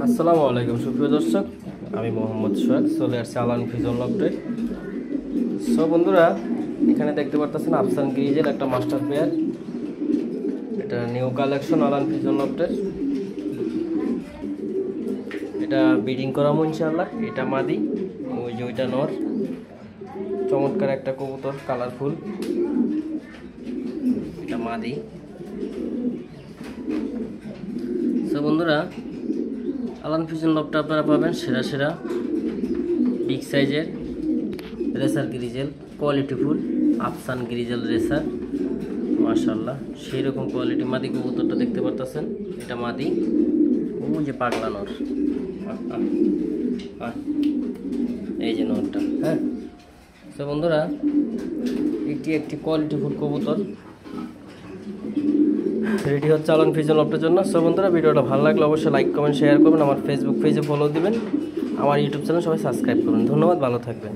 আসসালামু আলাইকুম সুপ্রিয় দর্শক, আমি মোহাম্মদ সোহাগ চলে আসছি আলান ফিজন লফটে। সো বন্ধুরা, এখানে দেখতে পারতেছেন আফসান গ্রিজের একটা মাস্টার পেয়ার। এটা নিউ কালেকশন আলান ফিজন লফটের। এটা ব্রিডিং করাবো ইনশাআল্লাহ। এটা মাদি, ওই যে ওইটা নর। চমৎকার একটা কবুতর, কালারফুল। এটা মাদি। সো বন্ধুরা, আলান ফিজন লফটে আপনারা পাবেন সেরা সেরা বিগ সাইজের রেসার গ্রিজেল, কোয়ালিটিফুল আফসান গ্রিজেল রেসার। মাশাআল্লাহ, সেই রকম কোয়ালিটি মাদি কবুতরটা দেখতে পারতেছেন। এটা মাদি, ওই যে পাগলা নর, এই যে নরটা। হ্যাঁ, তো বন্ধুরা, এটি একটি কোয়ালিটিফুল কবুতর রেডি হচ্ছে আলান ফিজন লফটের জন্য। সো বন্ধুরা, ভিডিওটা ভালো লাগলে অবশ্যই লাইক কমেন্ট শেয়ার করবেন। আমার ফেসবুক পেজে ফলো দিবেন, আমার ইউটিউব চ্যানেল সবাই সাবস্ক্রাইব করুন। ধন্যবাদ, ভালো থাকবেন।